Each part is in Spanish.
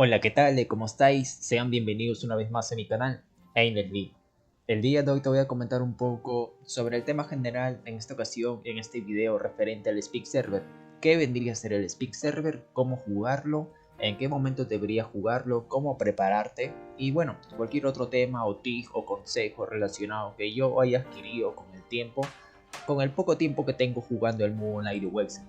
Hola, ¿qué tal? ¿Cómo estáis? Sean bienvenidos una vez más a mi canal, Einerly. El día de hoy te voy a comentar un poco sobre el tema general en esta ocasión, en este video referente al Speak Server. ¿Qué vendría a ser el Speak Server? ¿Cómo jugarlo? ¿En qué momento deberías jugarlo? ¿Cómo prepararte? Y bueno, cualquier otro tema o tip o consejo relacionado que yo haya adquirido con el tiempo, con el poco tiempo que tengo jugando el Moonlight Webs.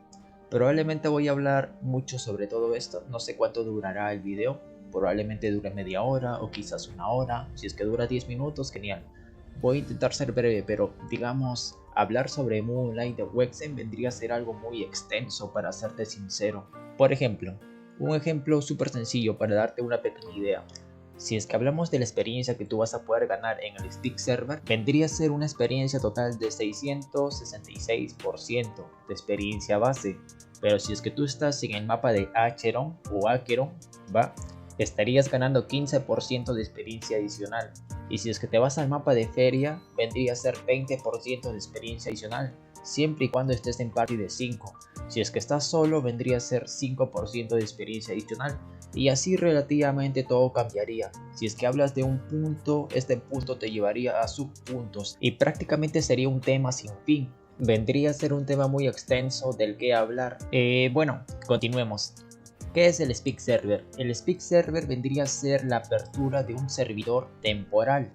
Probablemente voy a hablar mucho sobre todo esto, no sé cuánto durará el video, probablemente dure media hora o quizás una hora, si es que dura 10 minutos, genial. Voy a intentar ser breve, pero digamos, hablar sobre Moonlight de Wexen vendría a ser algo muy extenso para serte sincero. Por ejemplo, un ejemplo súper sencillo para darte una pequeña idea. Si es que hablamos de la experiencia que tú vas a poder ganar en el Stick Server, vendría a ser una experiencia total de 666% de experiencia base. Pero si es que tú estás en el mapa de Acheron o Acheron, ¿va? Estarías ganando 15% de experiencia adicional. Y si es que te vas al mapa de Feria, vendría a ser 20% de experiencia adicional, siempre y cuando estés en party de 5. Si es que estás solo, vendría a ser 5% de experiencia adicional. Y así relativamente todo cambiaría. Si es que hablas de un punto, este punto te llevaría a subpuntos y prácticamente sería un tema sin fin. Vendría a ser un tema muy extenso del que hablar. Bueno, continuemos. ¿Qué es el Speak Server? El Speak Server vendría a ser la apertura de un servidor temporal.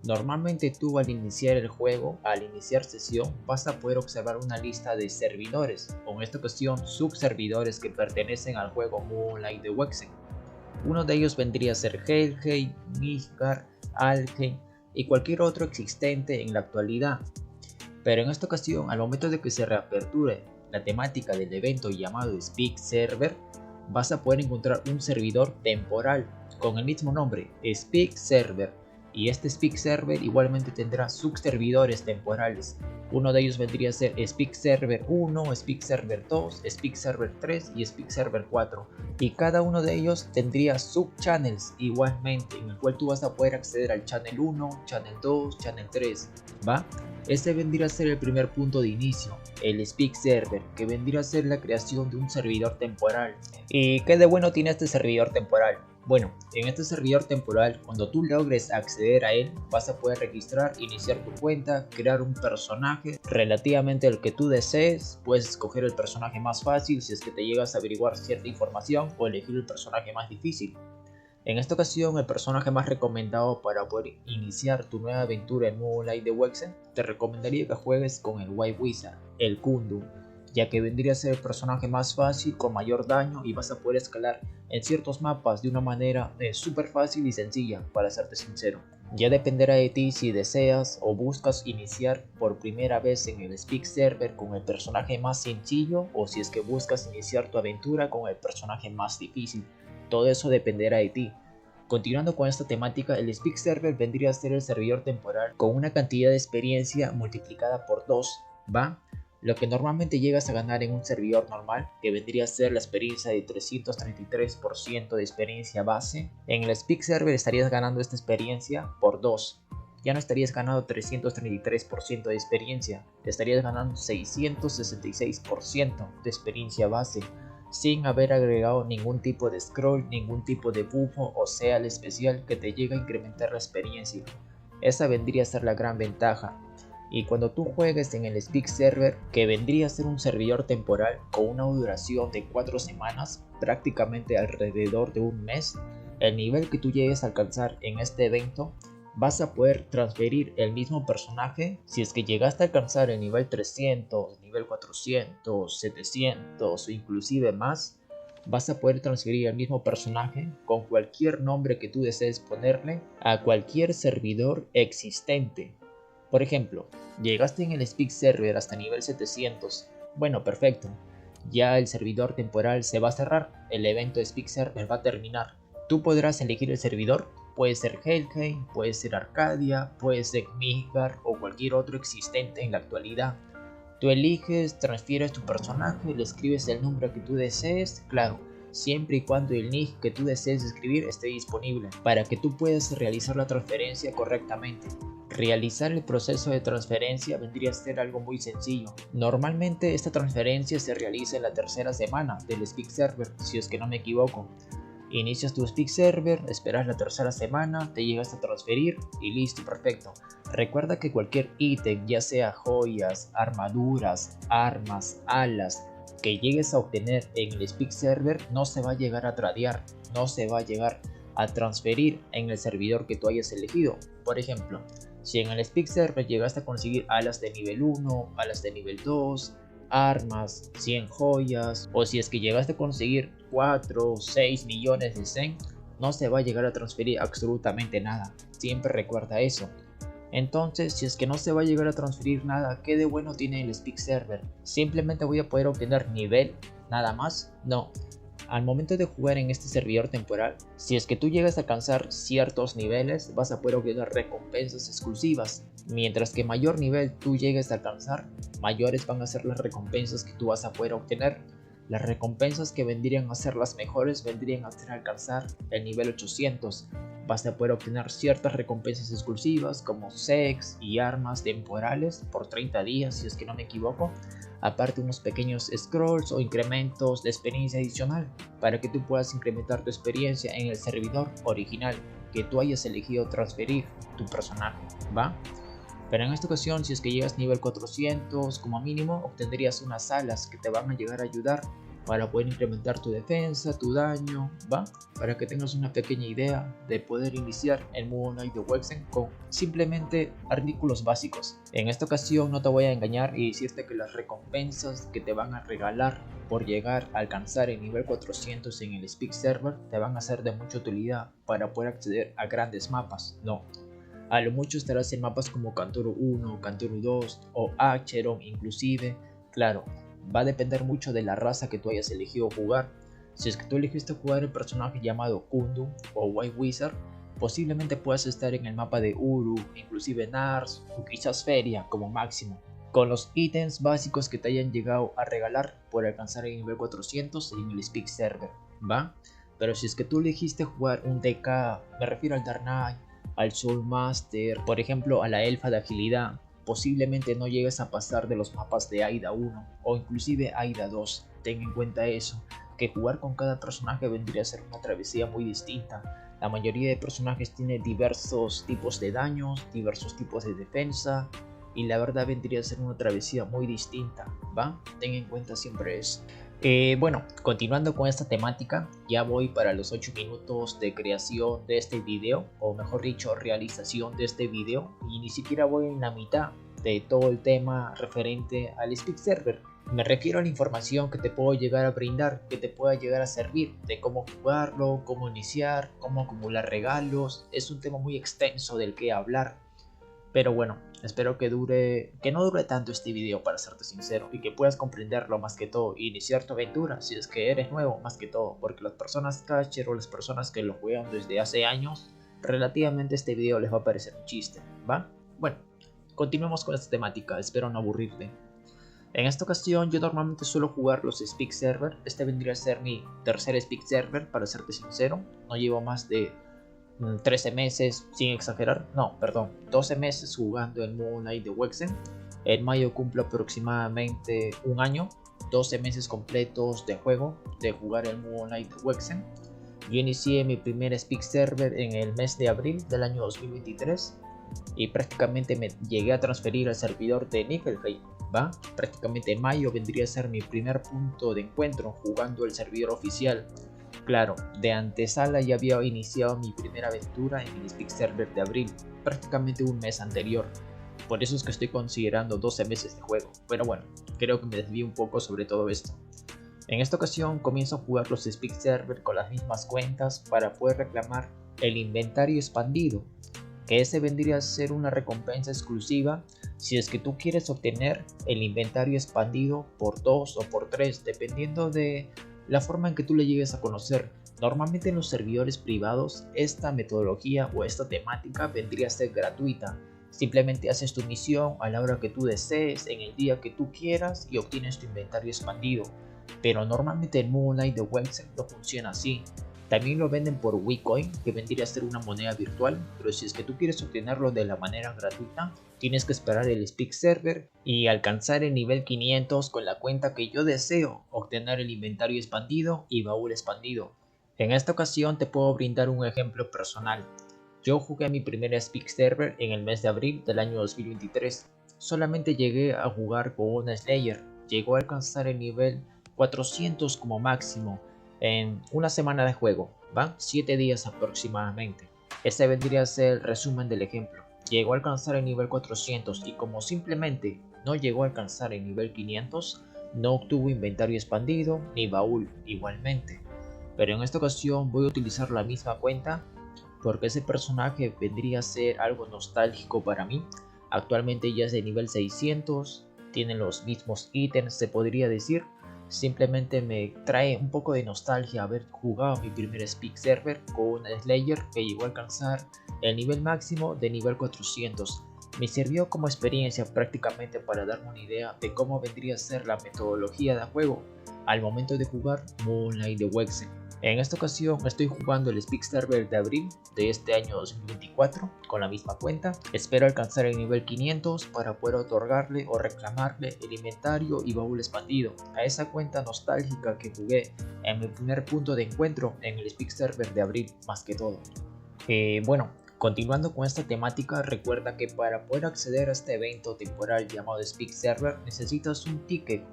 Normalmente tú al iniciar el juego, al iniciar sesión, vas a poder observar una lista de servidores, o en esta ocasión subservidores que pertenecen al juego Moonlight de Wexen. Uno de ellos vendría a ser Helheim, Midgard, Alfheim y cualquier otro existente en la actualidad. Pero en esta ocasión, al momento de que se reaperture la temática del evento llamado Speak Server, vas a poder encontrar un servidor temporal con el mismo nombre, Speak Server, y este Speak Server igualmente tendrá subservidores temporales. Uno de ellos vendría a ser Speak Server 1, Speak Server 2, Speak Server 3 y Speak Server 4, y cada uno de ellos tendría subchannels igualmente, en el cual tú vas a poder acceder al channel 1, channel 2, channel 3, ¿va? Este vendría a ser el primer punto de inicio, el Speak Server, que vendría a ser la creación de un servidor temporal. ¿Y qué de bueno tiene este servidor temporal? Bueno, en este servidor temporal, cuando tú logres acceder a él, vas a poder registrar, iniciar tu cuenta, crear un personaje relativamente el que tú desees. Puedes escoger el personaje más fácil si es que te llegas a averiguar cierta información, o elegir el personaje más difícil. En esta ocasión, el personaje más recomendado para poder iniciar tu nueva aventura en Moonlight de Wexen, te recomendaría que juegues con el White Wizard, el Kundun, ya que vendría a ser el personaje más fácil, con mayor daño, y vas a poder escalar en ciertos mapas de una manera súper fácil y sencilla, para serte sincero. Ya dependerá de ti si deseas o buscas iniciar por primera vez en el Speak Server con el personaje más sencillo, o si es que buscas iniciar tu aventura con el personaje más difícil. Todo eso dependerá de ti. Continuando con esta temática, el Speak Server vendría a ser el servidor temporal con una cantidad de experiencia multiplicada por 2, ¿va? Lo que normalmente llegas a ganar en un servidor normal, que vendría a ser la experiencia de 333% de experiencia base, en el Speak Server estarías ganando esta experiencia por 2. Ya no estarías ganando 333% de experiencia, estarías ganando 666% de experiencia base, sin haber agregado ningún tipo de scroll, ningún tipo de bufo o sea el especial que te llega a incrementar la experiencia. Esa vendría a ser la gran ventaja. Y cuando tú juegues en el Speak Server, que vendría a ser un servidor temporal con una duración de 4 semanas, prácticamente alrededor de un mes, el nivel que tú llegues a alcanzar en este evento, vas a poder transferir el mismo personaje. Si es que llegaste a alcanzar el nivel 300, nivel 400, 700 o inclusive más, vas a poder transferir el mismo personaje con cualquier nombre que tú desees ponerle a cualquier servidor existente. Por ejemplo, llegaste en el Speak Server hasta nivel 700. Bueno, perfecto. Ya el servidor temporal se va a cerrar, el evento de Speak Server va a terminar. Tú podrás elegir el servidor, puede ser Helheim, puede ser Arcadia, puede ser Midgard o cualquier otro existente en la actualidad. Tú eliges, transfieres tu personaje, le escribes el nombre que tú desees, claro, siempre y cuando el nick que tú desees escribir esté disponible, para que tú puedas realizar la transferencia correctamente. Realizar el proceso de transferencia vendría a ser algo muy sencillo. Normalmente esta transferencia se realiza en la tercera semana del Speak Server, si es que no me equivoco. Inicias tu Speak Server, esperas la tercera semana, te llegas a transferir y listo, perfecto. Recuerda que cualquier ítem, ya sea joyas, armaduras, armas, alas, que llegues a obtener en el Speak Server no se va a llegar a tradear, no se va a llegar a transferir en el servidor que tú hayas elegido. Por ejemplo, si en el Speak Server llegaste a conseguir alas de nivel 1, alas de nivel 2, armas, 100 joyas, o si es que llegaste a conseguir 4 o 6 millones de Zen, no se va a llegar a transferir absolutamente nada. Siempre recuerda eso. Entonces, si es que no se va a llegar a transferir nada, ¿qué de bueno tiene el Speak Server? ¿Simplemente voy a poder obtener nivel nada más? No. Al momento de jugar en este servidor temporal, si es que tú llegas a alcanzar ciertos niveles, vas a poder obtener recompensas exclusivas. Mientras que mayor nivel tú llegues a alcanzar, mayores van a ser las recompensas que tú vas a poder obtener. Las recompensas que vendrían a ser las mejores vendrían a ser alcanzar el nivel 800. Vas a poder obtener ciertas recompensas exclusivas como sex y armas temporales por 30 días, si es que no me equivoco. Aparte unos pequeños scrolls o incrementos de experiencia adicional para que tú puedas incrementar tu experiencia en el servidor original que tú hayas elegido transferir tu personaje, ¿va? Pero en esta ocasión, si es que llegas nivel 400 como mínimo, obtendrías unas alas que te van a llegar a ayudar para poder incrementar tu defensa, tu daño, ¿va? Para que tengas una pequeña idea de poder iniciar el Moon Knight de Wexen con simplemente artículos básicos. En esta ocasión no te voy a engañar y decirte que las recompensas que te van a regalar por llegar a alcanzar el nivel 400 en el Speak Server te van a ser de mucha utilidad para poder acceder a grandes mapas, no. A lo mucho estarás en mapas como Canturo 1, Canturo 2 o Acheron inclusive. Claro, va a depender mucho de la raza que tú hayas elegido jugar. Si es que tú elegiste jugar el personaje llamado Kundu o White Wizard, posiblemente puedas estar en el mapa de Uru, inclusive Nars o quizás Feria como máximo, con los ítems básicos que te hayan llegado a regalar por alcanzar el nivel 400 en el Speak Server, ¿va? Pero si es que tú elegiste jugar un DK, me refiero al Dark Knight, al Soul Master, por ejemplo a la Elfa de Agilidad, posiblemente no llegues a pasar de los mapas de Aida 1 o inclusive Aida 2. Ten en cuenta eso, que jugar con cada personaje vendría a ser una travesía muy distinta. La mayoría de personajes tiene diversos tipos de daños, diversos tipos de defensa, y la verdad vendría a ser una travesía muy distinta, ¿va? Ten en cuenta siempre eso. Bueno, continuando con esta temática, ya voy para los 8 minutos de creación de este video, o mejor dicho, realización de este video, y ni siquiera voy en la mitad de todo el tema referente al Speak Server. Me refiero a la información que te puedo llegar a brindar, que te pueda llegar a servir, de cómo jugarlo, cómo iniciar, cómo acumular regalos. Es un tema muy extenso del que hablar. Pero bueno, espero que no dure tanto este video, para serte sincero, y que puedas comprenderlo más que todo y iniciar tu aventura si es que eres nuevo más que todo, porque las personas catcher o las personas que lo juegan desde hace años, relativamente este video les va a parecer un chiste, ¿va? Bueno, continuemos con esta temática, espero no aburrirte. En esta ocasión yo normalmente suelo jugar los Speak Server, este vendría a ser mi tercer Speak Server, para serte sincero, no llevo más de 13 meses, sin exagerar, no, perdón, 12 meses jugando el Moon Knight de Wexen. En mayo cumplo aproximadamente un año, 12 meses completos de juego, de jugar el Moon Knight de Wexen. Yo inicié mi primer Speak Server en el mes de abril del año 2023 y prácticamente me llegué a transferir al servidor de Niflheim, ¿va? Prácticamente en mayo vendría a ser mi primer punto de encuentro jugando el servidor oficial. Claro, de antesala ya había iniciado mi primera aventura en el Speak Server de abril, prácticamente un mes anterior. Por eso es que estoy considerando 12 meses de juego, pero bueno, creo que me desvío un poco sobre todo esto. En esta ocasión comienzo a jugar los Speak Server con las mismas cuentas para poder reclamar el inventario expandido, que ese vendría a ser una recompensa exclusiva si es que tú quieres obtener el inventario expandido por 2 o por 3, dependiendo de la forma en que tú le llegues a conocer. Normalmente en los servidores privados esta metodología o esta temática vendría a ser gratuita. Simplemente haces tu misión a la hora que tú desees, en el día que tú quieras, y obtienes tu inventario expandido. Pero normalmente el Moon Knight de Wexen no funciona así. También lo venden por Wicoin, que vendría a ser una moneda virtual, pero si es que tú quieres obtenerlo de la manera gratuita, tienes que esperar el Speak Server y alcanzar el nivel 500 con la cuenta que yo deseo, obtener el inventario expandido y baúl expandido. En esta ocasión te puedo brindar un ejemplo personal. Yo jugué mi primer Speak Server en el mes de abril del año 2023. Solamente llegué a jugar con una Slayer. Llegó a alcanzar el nivel 400 como máximo en una semana de juego. Van 7 días aproximadamente. Ese vendría a ser el resumen del ejemplo. Llegó a alcanzar el nivel 400 y como simplemente no llegó a alcanzar el nivel 500, no obtuvo inventario expandido ni baúl igualmente. Pero en esta ocasión voy a utilizar la misma cuenta porque ese personaje vendría a ser algo nostálgico para mí. Actualmente ya es de nivel 600, tiene los mismos ítems, se podría decir. Simplemente me trae un poco de nostalgia haber jugado mi primer Speak Server con una Slayer que llegó a alcanzar el nivel máximo de nivel 400. Me sirvió como experiencia prácticamente para darme una idea de cómo vendría a ser la metodología de juego al momento de jugar Moonlight de Wexen. En esta ocasión estoy jugando el Speak Server de abril de este año 2024 con la misma cuenta. Espero alcanzar el nivel 500 para poder otorgarle o reclamarle el inventario y baúl expandido a esa cuenta nostálgica que jugué en mi primer punto de encuentro en el Speak Server de abril más que todo. Bueno, continuando con esta temática, recuerda que para poder acceder a este evento temporal llamado Speak Server necesitas un ticket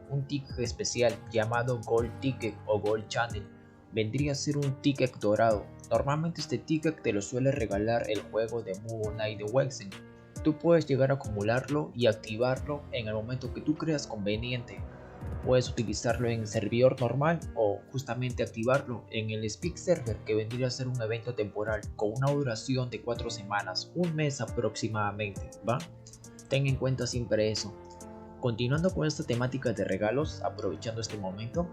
especial llamado Gold Ticket o Gold Channel. Vendría a ser un ticket dorado. Normalmente este ticket te lo suele regalar el juego de Moon Knight de Wexen. Tú puedes llegar a acumularlo y activarlo en el momento que tú creas conveniente. Puedes utilizarlo en servidor normal o justamente activarlo en el Speak Server, que vendría a ser un evento temporal con una duración de 4 semanas, un mes aproximadamente, ¿va? Ten en cuenta siempre eso. Continuando con esta temática de regalos, aprovechando este momento,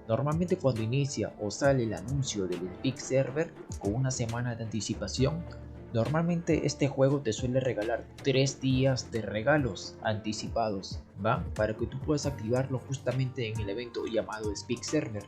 normalmente cuando inicia o sale el anuncio del Speak Server con una semana de anticipación, normalmente este juego te suele regalar 3 días de regalos anticipados, ¿va? Para que tú puedas activarlo justamente en el evento llamado Speak Server.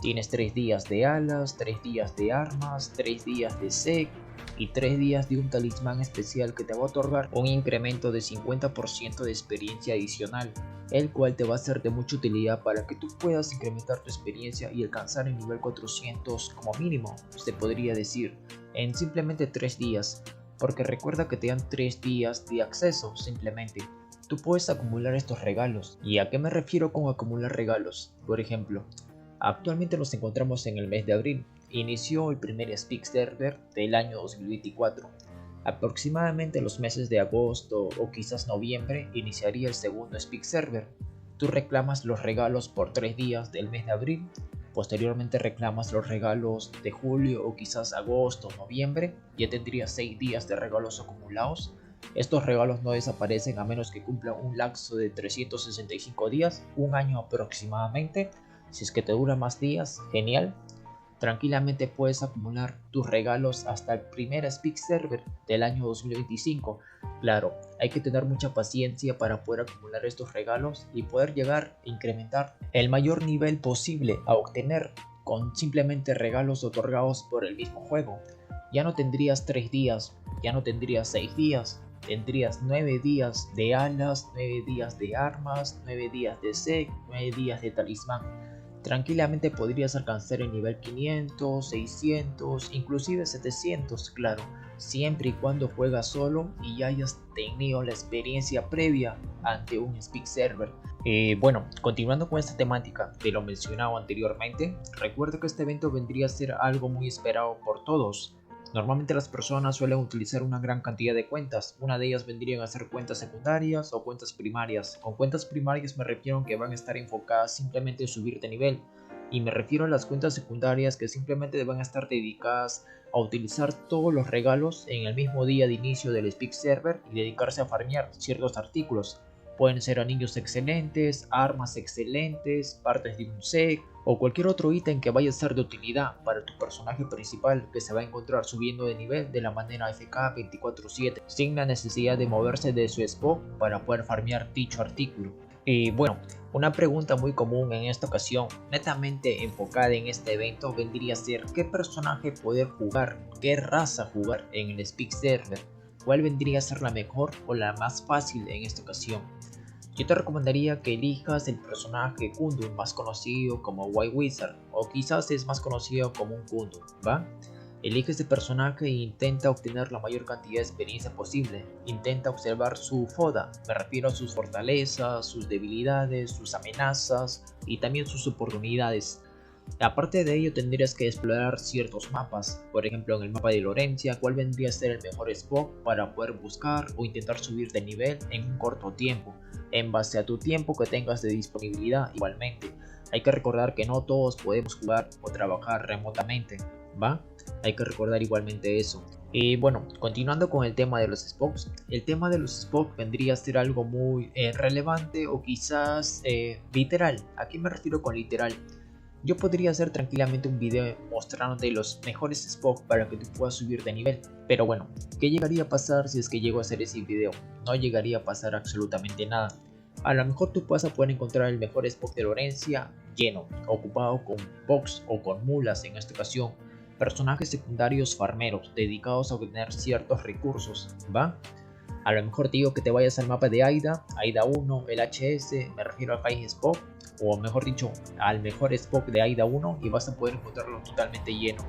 Tienes 3 días de alas, 3 días de armas, 3 días de sec y 3 días de un talismán especial que te va a otorgar un incremento de 50% de experiencia adicional, el cual te va a ser de mucha utilidad para que tú puedas incrementar tu experiencia y alcanzar el nivel 400 como mínimo, se podría decir, en simplemente 3 días, porque recuerda que te dan 3 días de acceso simplemente. Tú puedes acumular estos regalos. ¿Y a qué me refiero con acumular regalos? Por ejemplo, actualmente nos encontramos en el mes de abril. Inició el primer Speak Server del año 2024. Aproximadamente en los meses de agosto o quizás noviembre iniciaría el segundo Speak Server. Tú reclamas los regalos por 3 días del mes de abril. Posteriormente reclamas los regalos de julio o quizás agosto o noviembre. Ya tendrías 6 días de regalos acumulados. Estos regalos no desaparecen a menos que cumplan un lapso de 365 días, un año aproximadamente. Si es que te dura más días, genial. Tranquilamente puedes acumular tus regalos hasta el primer Speak Server del año 2025. Claro, hay que tener mucha paciencia para poder acumular estos regalos y poder llegar a incrementar el mayor nivel posible a obtener con simplemente regalos otorgados por el mismo juego. Ya no tendrías 3 días, ya no tendrías 6 días, tendrías 9 días de alas, 9 días de armas, 9 días de sec, 9 días de talismán. Tranquilamente podrías alcanzar el nivel 500, 600, inclusive 700, claro, siempre y cuando juegas solo y ya hayas tenido la experiencia previa ante un Speak Server. Bueno, continuando con esta temática de lo mencionado anteriormente, recuerda que este evento vendría a ser algo muy esperado por todos. Normalmente las personas suelen utilizar una gran cantidad de cuentas. Una de ellas vendrían a ser cuentas secundarias o cuentas primarias. Con cuentas primarias me refiero a que van a estar enfocadas simplemente en subir de nivel. Y me refiero a las cuentas secundarias que simplemente van a estar dedicadas a utilizar todos los regalos en el mismo día de inicio del Speak Server y dedicarse a farmear ciertos artículos. Pueden ser anillos excelentes, armas excelentes, partes de un sec o cualquier otro ítem que vaya a ser de utilidad para tu personaje principal que se va a encontrar subiendo de nivel de la manera FK 24/7 sin la necesidad de moverse de su spot para poder farmear dicho artículo. Y bueno, una pregunta muy común en esta ocasión, netamente enfocada en este evento, vendría a ser ¿qué personaje poder jugar? ¿Qué raza jugar en el Speak Server? ¿Cuál vendría a ser la mejor o la más fácil en esta ocasión? Yo te recomendaría que elijas el personaje Kundun más conocido como White Wizard, o quizás es más conocido como un Kundun, ¿va? Elige este personaje e intenta obtener la mayor cantidad de experiencia posible. Intenta observar su FODA, me refiero a sus fortalezas, sus debilidades, sus amenazas y también sus oportunidades. Aparte de ello, tendrías que explorar ciertos mapas, por ejemplo en el mapa de Lorencia, cuál vendría a ser el mejor spot para poder buscar o intentar subir de nivel en un corto tiempo, en base a tu tiempo que tengas de disponibilidad. Igualmente, hay que recordar que no todos podemos jugar o trabajar remotamente, ¿va? Hay que recordar igualmente eso. Y bueno, continuando con el tema de los spots, el tema de los spots vendría a ser algo muy relevante o quizás literal. ¿A qué me refiero con literal? Yo podría hacer tranquilamente un video mostrándote los mejores spots para que tú puedas subir de nivel. Pero bueno, ¿qué llegaría a pasar si es que llego a hacer ese video? No llegaría a pasar absolutamente nada. A lo mejor tú vas a poder encontrar el mejor spot de Lorencia lleno, ocupado con box o con mulas en esta ocasión. Personajes secundarios farmeros dedicados a obtener ciertos recursos, ¿va? A lo mejor te digo que te vayas al mapa de Aida, Aida 1, el HS, me refiero al High Spot, o mejor dicho, al mejor spot de Aida 1 y vas a poder encontrarlo totalmente lleno.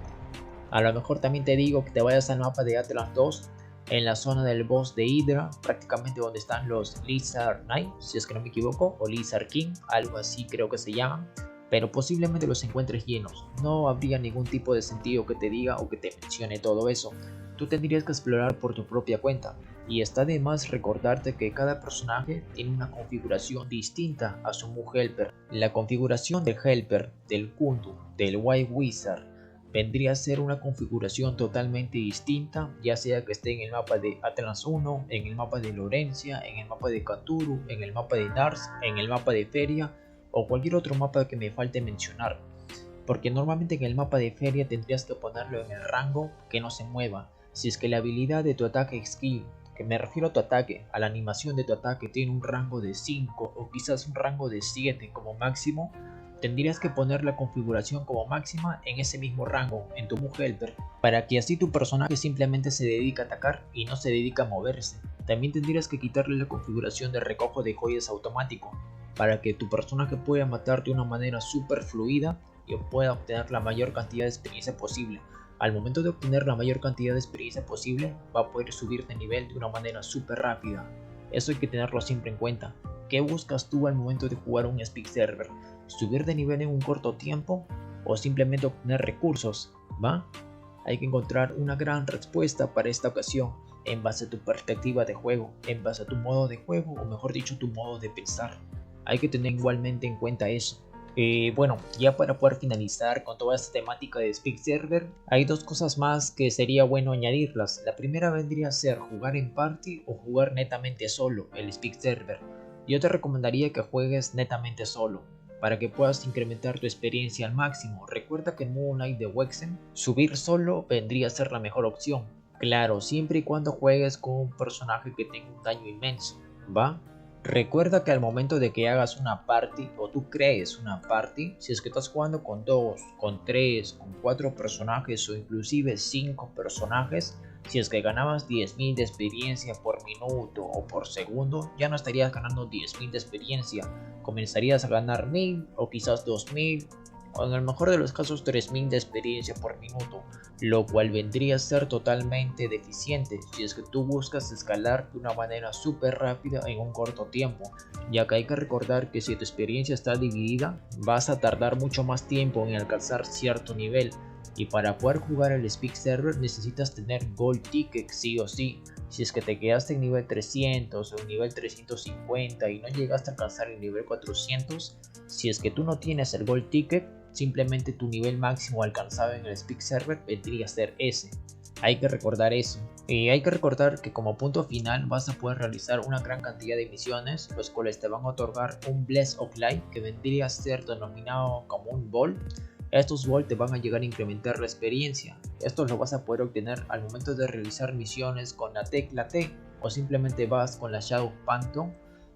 A lo mejor también te digo que te vayas al mapa de Atlas 2, en la zona del boss de Hydra, prácticamente donde están los Lizard Knight, si es que no me equivoco, o Lizard King, algo así creo que se llaman, pero posiblemente los encuentres llenos. No habría ningún tipo de sentido que te diga o que te mencione todo eso. Tú tendrías que explorar por tu propia cuenta. Y está de más recordarte que cada personaje tiene una configuración distinta a su Mu Helper. La configuración del Helper, del Kundun, del White Wizard vendría a ser una configuración totalmente distinta, ya sea que esté en el mapa de Atlas 1, en el mapa de Lorencia, en el mapa de Cthulhu, en el mapa de Nars, en el mapa de Feria o cualquier otro mapa que me falte mencionar. Porque normalmente en el mapa de Feria tendrías que ponerlo en el rango que no se mueva. Si es que la habilidad de tu ataque skill, que me refiero a tu ataque, a la animación de tu ataque, tiene un rango de 5 o quizás un rango de 7 como máximo, tendrías que poner la configuración como máxima en ese mismo rango, en tu Mu Helper, para que así tu personaje simplemente se dedique a atacar y no se dedique a moverse. También tendrías que quitarle la configuración de recojo de joyas automático, para que tu personaje pueda matar de una manera súper fluida y pueda obtener la mayor cantidad de experiencia posible. Al momento de obtener la mayor cantidad de experiencia posible, va a poder subir de nivel de una manera súper rápida. Eso hay que tenerlo siempre en cuenta. ¿Qué buscas tú al momento de jugar un Speed Server? ¿Subir de nivel en un corto tiempo o simplemente obtener recursos? ¿Va? Hay que encontrar una gran respuesta para esta ocasión en base a tu perspectiva de juego, en base a tu modo de juego o mejor dicho tu modo de pensar. Hay que tener igualmente en cuenta eso. Bueno, ya para poder finalizar con toda esta temática de Speed Server, hay dos cosas más que sería bueno añadirlas. La primera vendría a ser jugar en party o jugar netamente solo el Speed Server. Yo te recomendaría que juegues netamente solo, para que puedas incrementar tu experiencia al máximo. Recuerda que en Moon Knight de Wexen, subir solo vendría a ser la mejor opción. Claro, siempre y cuando juegues con un personaje que tenga un daño inmenso, ¿va? Recuerda que al momento de que hagas una party o tú crees una party, si es que estás jugando con 2, con 3, con 4 personajes o inclusive 5 personajes, si es que ganabas 10.000 de experiencia por minuto o por segundo, ya no estarías ganando 10.000 de experiencia, comenzarías a ganar 1.000 o quizás 2.000 o en el mejor de los casos 3.000 de experiencia por minuto, lo cual vendría a ser totalmente deficiente si es que tú buscas escalar de una manera súper rápida en un corto tiempo, ya que hay que recordar que si tu experiencia está dividida, vas a tardar mucho más tiempo en alcanzar cierto nivel, y para poder jugar el Speed Server necesitas tener Gold Ticket sí o sí. Si es que te quedaste en nivel 300 o en nivel 350 y no llegaste a alcanzar el nivel 400, si es que tú no tienes el Gold Ticket, simplemente tu nivel máximo alcanzado en el Speed Server vendría a ser ese. Hay que recordar eso. Y hay que recordar que como punto final vas a poder realizar una gran cantidad de misiones, los cuales te van a otorgar un Bless of Light que vendría a ser denominado como un Ball. Estos Ball te van a llegar a incrementar la experiencia. Esto lo vas a poder obtener al momento de realizar misiones con la tecla T o simplemente vas con la Shadow Phantom,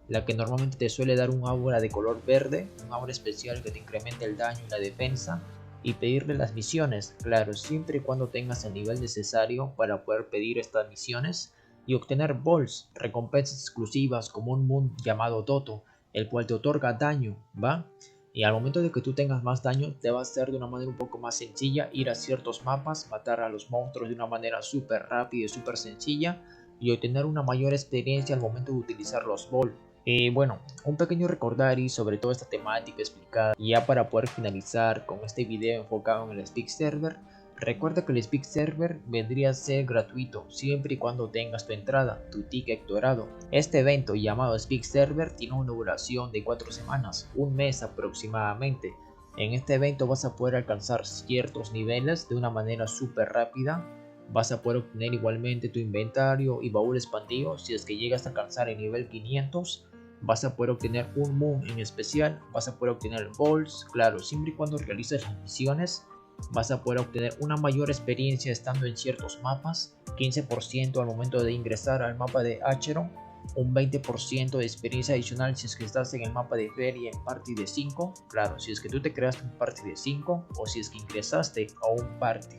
la que normalmente te suele dar un aura de color verde, un aura especial que te incrementa el daño y la defensa, y pedirle las misiones, claro, siempre y cuando tengas el nivel necesario para poder pedir estas misiones, y obtener balls, recompensas exclusivas como un moon llamado Toto, el cual te otorga daño, ¿va? Y al momento de que tú tengas más daño, te va a hacer de una manera un poco más sencilla ir a ciertos mapas, matar a los monstruos de una manera súper rápida y súper sencilla y obtener una mayor experiencia al momento de utilizar los balls. Y bueno, un pequeño recordario sobre toda esta temática explicada. Y ya para poder finalizar con este video enfocado en el Speak Server, recuerda que el Speak Server vendría a ser gratuito siempre y cuando tengas tu entrada, tu ticket dorado. Este evento llamado Speak Server tiene una duración de 4 semanas, un mes aproximadamente. En este evento vas a poder alcanzar ciertos niveles de una manera súper rápida. Vas a poder obtener igualmente tu inventario y baúl expandido. Si es que llegas a alcanzar el nivel 500, vas a poder obtener un moon en especial, vas a poder obtener balls, claro, siempre y cuando realices las misiones. Vas a poder obtener una mayor experiencia estando en ciertos mapas, 15% al momento de ingresar al mapa de Acheron, un 20% de experiencia adicional si es que estás en el mapa de feria en party de 5, claro, si es que tú te creaste un party de 5 o si es que ingresaste a un party,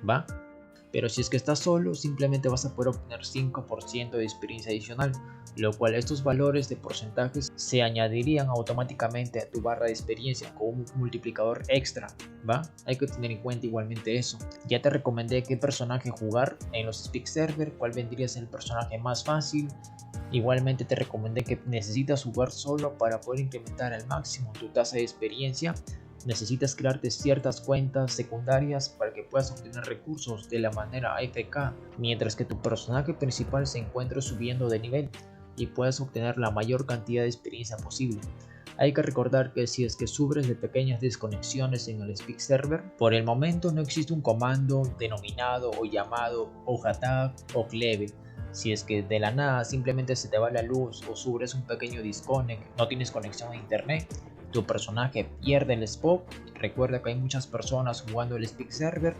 ¿va? Pero si es que estás solo, simplemente vas a poder obtener 5% de experiencia adicional, lo cual estos valores de porcentajes se añadirían automáticamente a tu barra de experiencia con un multiplicador extra, ¿va? Hay que tener en cuenta igualmente eso. Ya te recomendé qué personaje jugar en los Speak Server, cuál vendría a ser el personaje más fácil. Igualmente te recomendé que necesitas jugar solo para poder incrementar al máximo tu tasa de experiencia. Necesitas crearte ciertas cuentas secundarias para que puedas obtener recursos de la manera AFK, mientras que tu personaje principal se encuentre subiendo de nivel y puedas obtener la mayor cantidad de experiencia posible. Hay que recordar que si es que sufres de pequeñas desconexiones en el Speak Server, por el momento no existe un comando denominado o llamado OJTAG o Cleve. Si es que de la nada simplemente se te va la luz o sufres un pequeño disconnect, no tienes conexión a internet, tu personaje pierde el spot. Recuerda que hay muchas personas jugando el Speak Server.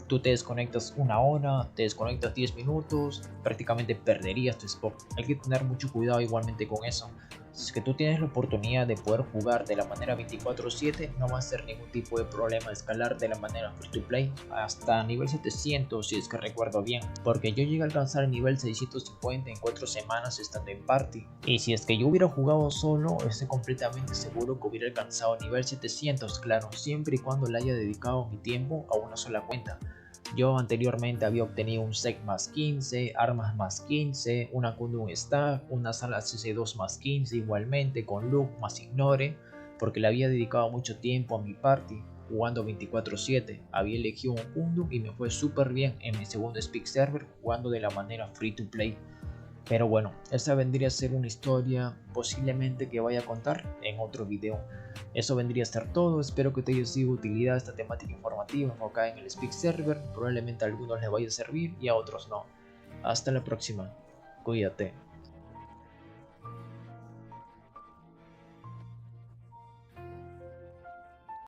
Tú te desconectas una hora, te desconectas 10 minutos, prácticamente perderías tu spot. Hay que tener mucho cuidado igualmente con eso. Si es que tú tienes la oportunidad de poder jugar de la manera 24/7, no va a ser ningún tipo de problema escalar de la manera free to play hasta nivel 700, si es que recuerdo bien, porque yo llegué a alcanzar el nivel 650 en 4 semanas estando en party, y si es que yo hubiera jugado solo, estoy completamente seguro que hubiera alcanzado nivel 700, claro, siempre y cuando le haya dedicado mi tiempo a una sola cuenta. Yo anteriormente había obtenido un sec más 15, armas más 15, una Kundun stack, una sala CC2 más 15 igualmente con look más ignore, porque le había dedicado mucho tiempo a mi party jugando 24/7. Había elegido un Kundun y me fue súper bien en mi segundo Speak Server jugando de la manera free to play. Pero bueno, esa vendría a ser una historia posiblemente que vaya a contar en otro video. Eso vendría a ser todo, espero que te haya sido de utilidad esta temática informativa enfocada en el Speak Server, probablemente a algunos les vaya a servir y a otros no. Hasta la próxima, cuídate.